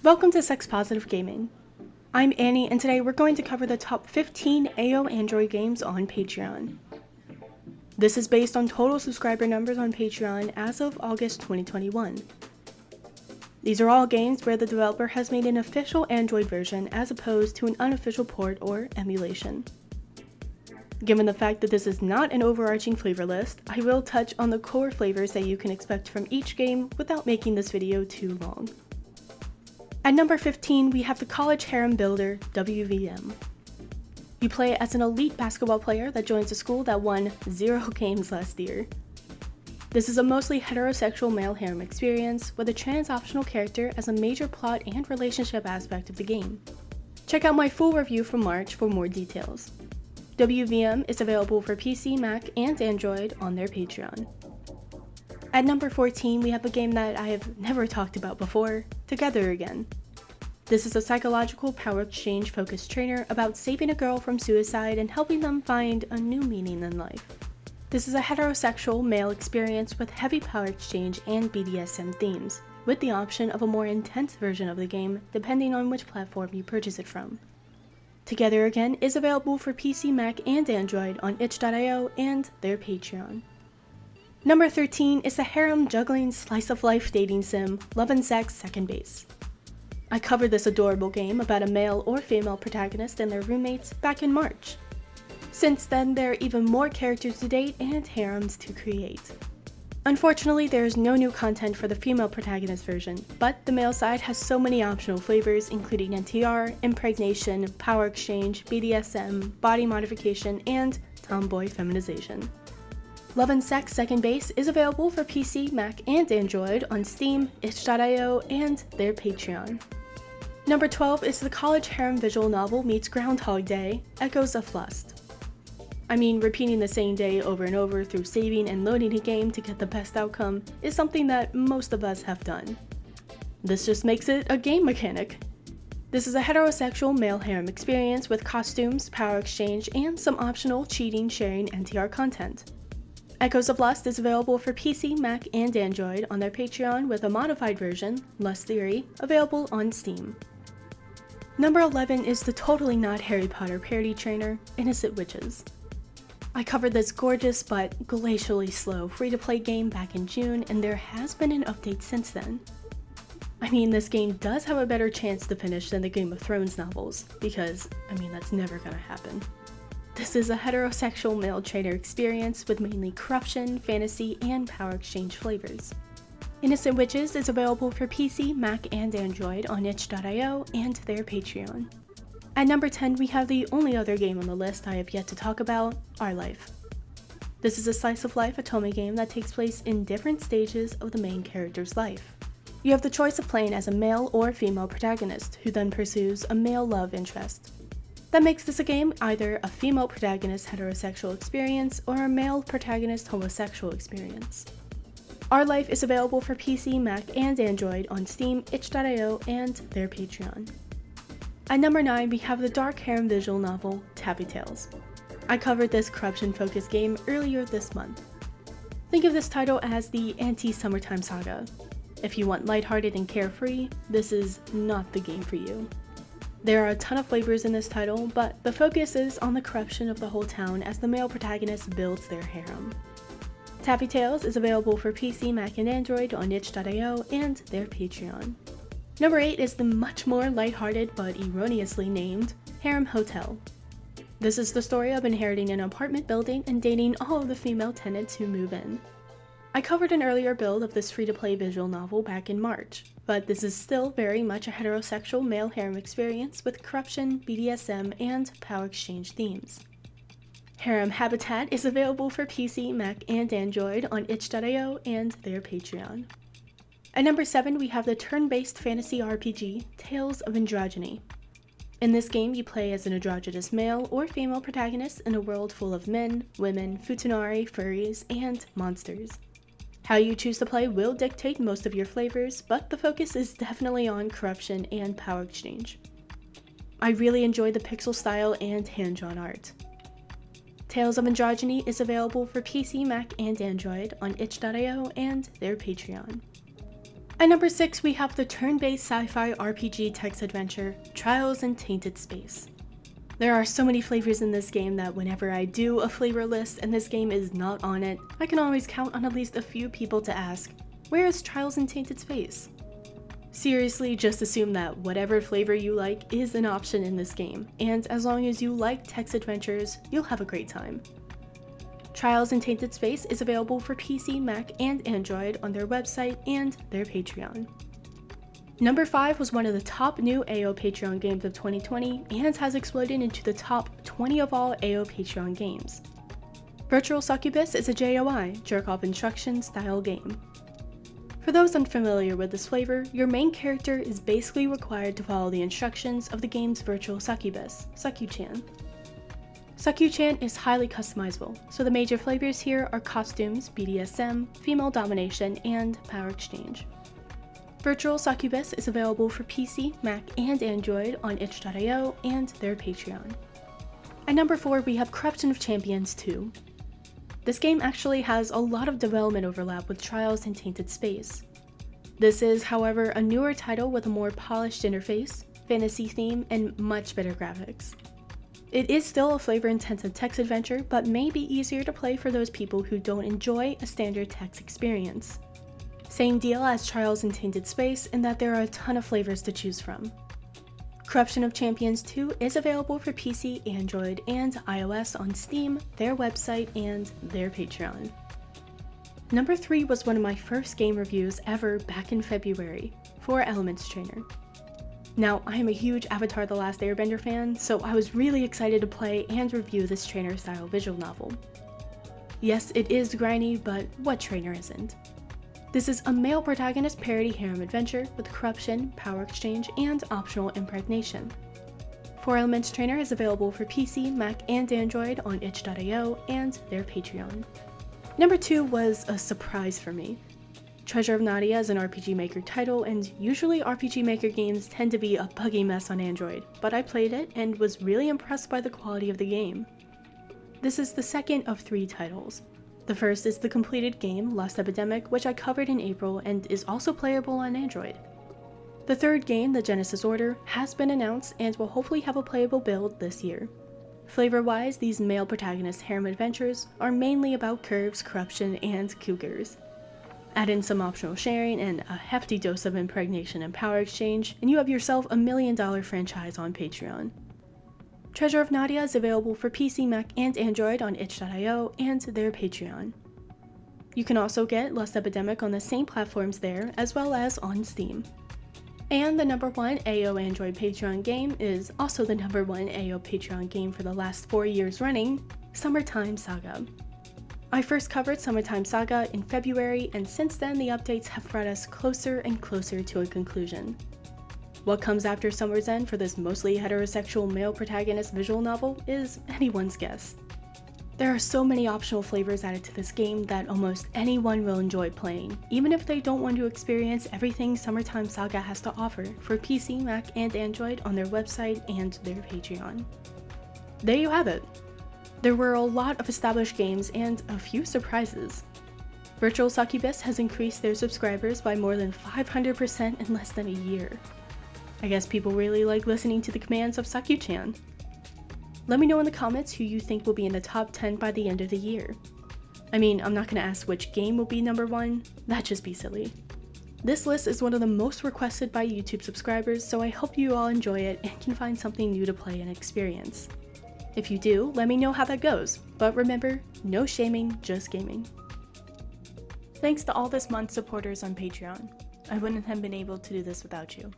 Welcome to Sex Positive Gaming. I'm Annie, and today we're going to cover the top 15 AO Android games on Patreon. This is based on total subscriber numbers on Patreon as of August 2021. These are all games where the developer has made an official Android version as opposed to an unofficial port or emulation. Given the fact that this is not an overarching flavor list, I will touch on the core flavors that you can expect from each game without making this video too long. At number 15, we have the College Harem Builder, WVM. You play as an elite basketball player that joins a school that won 0 games last year. This is a mostly heterosexual male harem experience with a trans-optional character as a major plot and relationship aspect of the game. Check out my full review from March for more details. WVM is available for PC, Mac, and Android on their Patreon. At number 14, we have a game that I have never talked about before, Together Again. This is a psychological power exchange focused trainer about saving a girl from suicide and helping them find a new meaning in life. This is a heterosexual male experience with heavy power exchange and BDSM themes, with the option of a more intense version of the game depending on which platform you purchase it from. Together Again is available for PC, Mac, and Android on itch.io and their Patreon. Number 13 is the harem juggling slice-of-life dating sim, Love and Sex Second Base. I covered this adorable game about a male or female protagonist and their roommates back in March. Since then, there are even more characters to date and harems to create. Unfortunately, there is no new content for the female protagonist version, but the male side has so many optional flavors including NTR, impregnation, power exchange, BDSM, body modification, and tomboy feminization. Love and Sex Second Base is available for PC, Mac, and Android on Steam, itch.io, and their Patreon. Number 12 is the college harem visual novel meets Groundhog Day, Echoes of Lust. I mean, repeating the same day over and over through saving and loading a game to get the best outcome is something that most of us have done. This just makes it a game mechanic. This is a heterosexual male harem experience with costumes, power exchange, and some optional cheating sharing NTR content. Echoes of Lust is available for PC, Mac, and Android on their Patreon with a modified version, Lust Theory, available on Steam. Number 11 is the totally not Harry Potter parody trainer, Innocent Witches. I covered this gorgeous but glacially slow free-to-play game back in June, and there has been an update since then. I mean, this game does have a better chance to finish than the Game of Thrones novels, because, that's never gonna happen. This is a heterosexual male trainer experience with mainly corruption, fantasy, and power exchange flavors. Innocent Witches is available for PC, Mac, and Android on itch.io and their Patreon. At number 10, we have the only other game on the list I have yet to talk about, Our Life. This is a slice-of-life otome game that takes place in different stages of the main character's life. You have the choice of playing as a male or female protagonist, who then pursues a male love interest. That makes this a game either a female protagonist heterosexual experience or a male protagonist homosexual experience. Our Life is available for PC, Mac, and Android on Steam, itch.io, and their Patreon. At number 9, we have the dark harem visual novel, Taffy Tales. I covered this corruption-focused game earlier this month. Think of this title as the anti-summertime saga. If you want lighthearted and carefree, this is not the game for you. There are a ton of flavors in this title, but the focus is on the corruption of the whole town as the male protagonist builds their harem. Taffy Tales is available for PC, Mac, and Android on itch.io and their Patreon. Number 8 is the much more lighthearted but erroneously named Harem Hotel. This is the story of inheriting an apartment building and dating all of the female tenants who move in. I covered an earlier build of this free-to-play visual novel back in March, but this is still very much a heterosexual male harem experience with corruption, BDSM, and power exchange themes. Harem Habitat is available for PC, Mac, and Android on itch.io and their Patreon. At number 7, we have the turn-based fantasy RPG, Tales of Androgyny. In this game, you play as an androgynous male or female protagonist in a world full of men, women, futanari, furries, and monsters. How you choose to play will dictate most of your flavors, but the focus is definitely on corruption and power exchange. I really enjoy the pixel style and hand-drawn art. Tales of Androgyny is available for PC, Mac, and Android on itch.io and their Patreon. At number 6, we have the turn-based sci-fi RPG text adventure, Trials in Tainted Space. There are so many flavors in this game that whenever I do a flavor list and this game is not on it, I can always count on at least a few people to ask, where is Trials in Tainted Space? Seriously, just assume that whatever flavor you like is an option in this game, and as long as you like text adventures, you'll have a great time. Trials in Tainted Space is available for PC, Mac, and Android on their website and their Patreon. Number 5 was one of the top new AO Patreon games of 2020 and has exploded into the top 20 of all AO Patreon games. Virtual Succubus is a JOI, jerk-off instruction style game. For those unfamiliar with this flavor, your main character is basically required to follow the instructions of the game's virtual succubus, Succubus. Succubus is highly customizable, so the major flavors here are costumes, BDSM, female domination, and power exchange. Virtual Succubus is available for PC, Mac, and Android on itch.io and their Patreon. At number 4, we have Corruption of Champions 2. This game actually has a lot of development overlap with Trials in Tainted Space. This is, however, a newer title with a more polished interface, fantasy theme, and much better graphics. It is still a flavor-intensive text adventure, but may be easier to play for those people who don't enjoy a standard text experience. Same deal as Trials in Tainted Space in that there are a ton of flavors to choose from. Corruption of Champions 2 is available for PC, Android, and iOS on Steam, their website, and their Patreon. Number 3 was one of my first game reviews ever back in February, for Elements Trainer. Now, I am a huge Avatar: The Last Airbender fan, so I was really excited to play and review this trainer-style visual novel. Yes, it is grindy, but what trainer isn't? This is a male protagonist parody harem adventure with corruption, power exchange, and optional impregnation. 4 Elements Trainer is available for PC, Mac, and Android on itch.io and their Patreon. Number 2 was a surprise for me. Treasure of Nadia is an RPG Maker title, and usually RPG Maker games tend to be a buggy mess on Android, but I played it and was really impressed by the quality of the game. This is the second of 3 titles. The first is the completed game, Lost Epidemic, which I covered in April and is also playable on Android. The third game, The Genesis Order, has been announced and will hopefully have a playable build this year. Flavor-wise, these male protagonist harem adventures are mainly about curves, corruption, and cougars. Add in some optional sharing and a hefty dose of impregnation and power exchange, and you have yourself a $1 million franchise on Patreon. Treasure of Nadia is available for PC, Mac, and Android on itch.io and their Patreon. You can also get Lost Epidemic on the same platforms there, as well as on Steam. And the number 1 AO Android Patreon game is also the number 1 AO Patreon game for the last 4 years running, Summertime Saga. I first covered Summertime Saga in February, and since then the updates have brought us closer and closer to a conclusion. What comes after Summer's End for this mostly heterosexual male protagonist visual novel is anyone's guess. There are so many optional flavors added to this game that almost anyone will enjoy playing, even if they don't want to experience everything Summertime Saga has to offer for PC, Mac, and Android on their website and their Patreon. There you have it. There were a lot of established games and a few surprises. Virtual Succubus has increased their subscribers by more than 500% in less than a year. I guess people really like listening to the commands of Saku-chan. Let me know in the comments who you think will be in the top 10 by the end of the year. I mean, I'm not gonna ask which game will be number 1, that'd just be silly. This list is one of the most requested by YouTube subscribers, so I hope you all enjoy it and can find something new to play and experience. If you do, let me know how that goes, but remember, no shaming, just gaming. Thanks to all this month's supporters on Patreon. I wouldn't have been able to do this without you.